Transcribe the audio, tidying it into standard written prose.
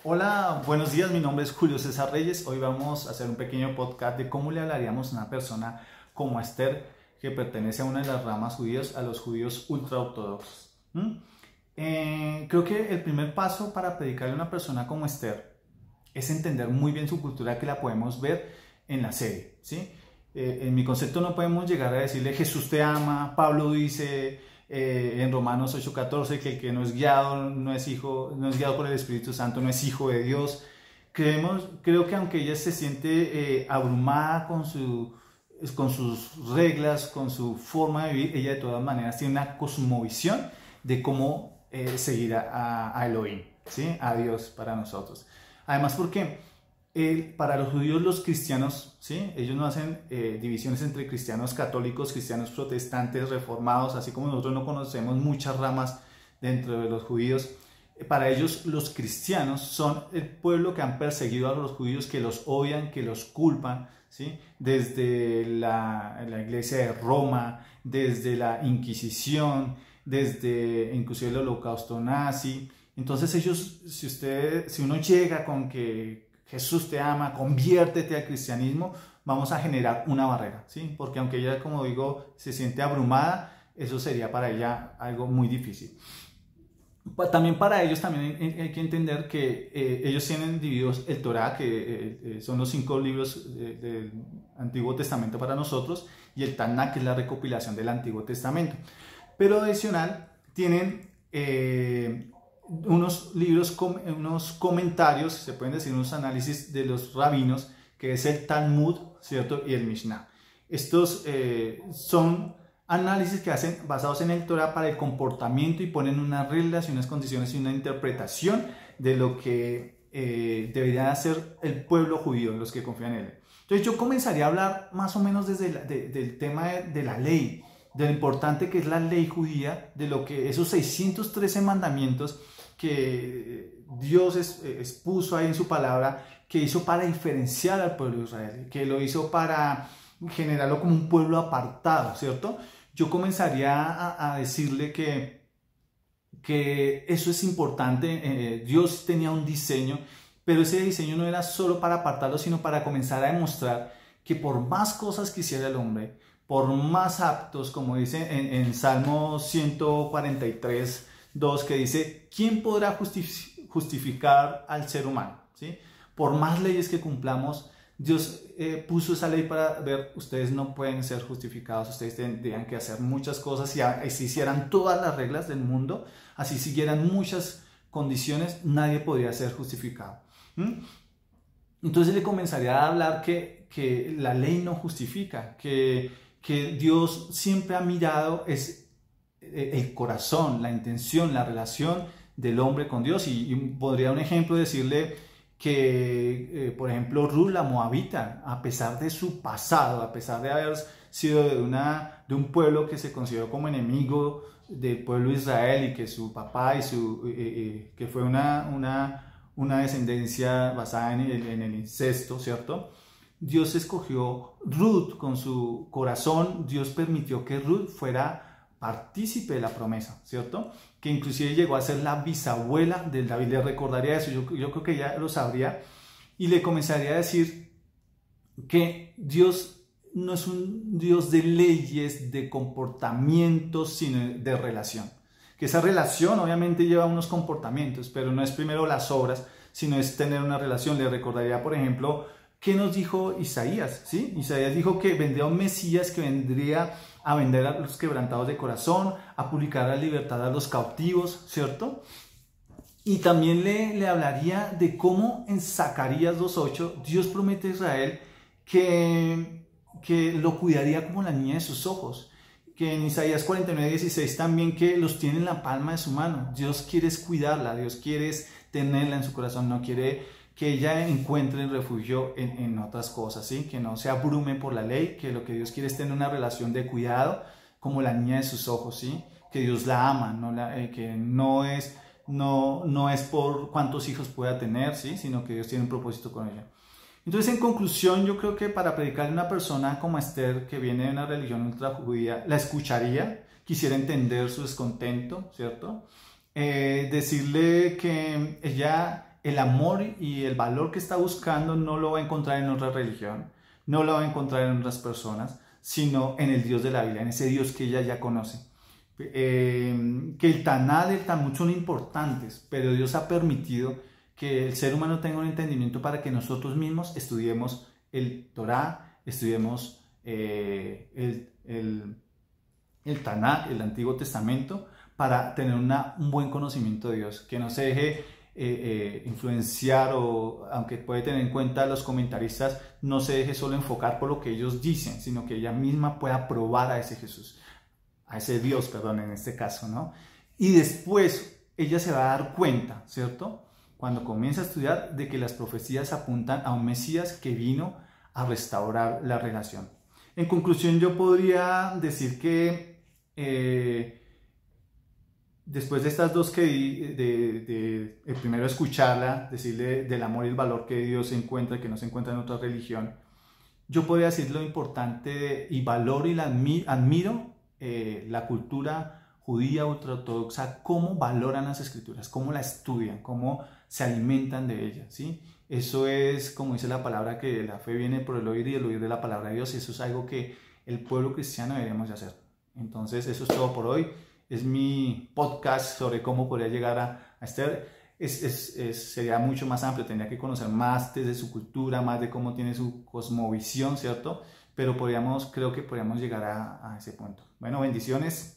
Hola, buenos días, mi nombre es Julio César Reyes. Hoy vamos a hacer un pequeño podcast de cómo le hablaríamos a una persona como Esther, que pertenece a una de las ramas judías, a los judíos ultraortodoxos. Creo que el primer paso para predicarle a una persona como Esther es entender muy bien su cultura, que la podemos ver en la serie, ¿sí? En mi concepto no podemos llegar a decirle Jesús te ama. Pablo dice en Romanos 8:14 que el que no es guiado no es hijo, no es guiado por el Espíritu Santo, no es hijo de Dios. Creo que aunque ella se siente abrumada con sus reglas, con su forma de vivir, ella de todas maneras tiene una cosmovisión de cómo seguir a Elohim, ¿sí? A Dios para nosotros. Además, porque para los judíos, los cristianos, ¿sí? Ellos no hacen divisiones entre cristianos católicos, cristianos protestantes, reformados, así como nosotros no conocemos muchas ramas dentro de los judíos. Para ellos, los cristianos son el pueblo que han perseguido a los judíos, que los odian, que los culpan, ¿sí? Desde la iglesia de Roma, desde la Inquisición, desde inclusive el holocausto nazi. Entonces ellos, si uno llega con que Jesús te ama, conviértete al cristianismo, vamos a generar una barrera, ¿sí? Porque aunque ella, como digo, se siente abrumada, eso sería para ella algo muy difícil. También para ellos también hay que entender que ellos tienen divididos el Torá, que son los 5 libros del Antiguo Testamento para nosotros, y el Tanaj, que es la recopilación del Antiguo Testamento. Pero adicional tienen unos libros, unos comentarios, se pueden decir unos análisis de los rabinos, que es el Talmud, ¿cierto? Y el Mishnah. Estos son análisis que hacen basados en el Torah para el comportamiento y ponen unas reglas y unas condiciones y una interpretación de lo que debería hacer el pueblo judío, los que confían en él. Entonces yo comenzaría a hablar más o menos desde del tema de la ley, de lo importante que es la ley judía, de lo que esos 613 mandamientos que Dios expuso ahí en su palabra, que hizo para diferenciar al pueblo de Israel, que lo hizo para generarlo como un pueblo apartado, ¿cierto? Yo comenzaría a decirle que eso es importante. Dios tenía un diseño, pero ese diseño no era solo para apartarlo, sino para comenzar a demostrar que por más cosas que hiciera el hombre, por más aptos, como dice en Salmo 143, 2, que dice, ¿quién podrá justificar al ser humano? ¿Sí? Por más leyes que cumplamos, Dios puso esa ley para ver, ustedes no pueden ser justificados, ustedes tendrían que hacer muchas cosas, y si hicieran todas las reglas del mundo, así siguieran muchas condiciones, nadie podría ser justificado. Entonces le comenzaría a hablar que la ley no justifica, que Dios siempre ha mirado el corazón, la intención, la relación del hombre con Dios. Y podría un ejemplo decirle que, por ejemplo, Ruth la Moabita, a pesar de su pasado, a pesar de haber sido de un pueblo que se consideró como enemigo del pueblo de Israel, y que su papá que fue una descendencia basada en el incesto, ¿cierto? Dios escogió Ruth con su corazón. Dios permitió que Ruth fuera partícipe de la promesa, ¿cierto? Que inclusive llegó a ser la bisabuela de David. Le recordaría eso, yo creo que ella lo sabría, y le comenzaría a decir que Dios no es un Dios de leyes, de comportamientos, sino de relación. Que esa relación obviamente lleva unos comportamientos, pero no es primero las obras, sino es tener una relación. Le recordaría, por ejemplo, ¿qué nos dijo Isaías? ¿Sí? Isaías dijo que vendría un Mesías que vendría a vender a los quebrantados de corazón, a publicar la libertad a los cautivos, ¿cierto? Y también le hablaría de cómo en Zacarías 2:8 Dios promete a Israel que lo cuidaría como la niña de sus ojos. Que en Isaías 49:16 también, que los tiene en la palma de su mano. Dios quiere cuidarla, Dios quiere tenerla en su corazón, no quiere que ella encuentre el refugio en otras cosas, ¿sí? Que no se abrume por la ley, que lo que Dios quiere es tener una relación de cuidado como la niña de sus ojos, ¿sí? Que Dios la ama, que no es por cuántos hijos pueda tener, ¿sí? Sino que Dios tiene un propósito con ella. Entonces, en conclusión, yo creo que para predicarle a una persona como Esther, que viene de una religión ultrajudía, la escucharía, quisiera entender su descontento, ¿cierto? Decirle que ella el amor y el valor que está buscando no lo va a encontrar en otra religión, no lo va a encontrar en otras personas, sino en el Dios de la Biblia, en ese Dios que ella ya conoce. Que el Taná y el Talmud son importantes, pero Dios ha permitido que el ser humano tenga un entendimiento para que nosotros mismos estudiemos el Torá, estudiemos el Taná, el Antiguo Testamento, para tener un buen conocimiento de Dios, que no se deje influenciar, o aunque puede tener en cuenta los comentaristas, no se deje solo enfocar por lo que ellos dicen, sino que ella misma pueda probar a ese Jesús, a ese Dios, perdón, en este caso, ¿no? Y después ella se va a dar cuenta, ¿cierto?, cuando comienza a estudiar, de que las profecías apuntan a un Mesías que vino a restaurar la relación. En conclusión, yo podría decir que después de estas dos que di, el primero escucharla, decirle del amor y el valor que Dios encuentra, que no se encuentra en otra religión, yo podría decir lo importante y valoro y admiro la cultura judía ultraortodoxa, cómo valoran las escrituras, cómo la estudian, cómo se alimentan de ellas, ¿sí? Eso es, como dice la palabra, que la fe viene por el oír y el oír de la palabra de Dios, y eso es algo que el pueblo cristiano deberíamos de hacer. Entonces, eso es todo por hoy. Es mi podcast sobre cómo podría llegar a Esther. Sería mucho más amplio, tendría que conocer más de su cultura, más de cómo tiene su cosmovisión, ¿cierto? Pero creo que podríamos llegar a ese punto. Bueno, bendiciones.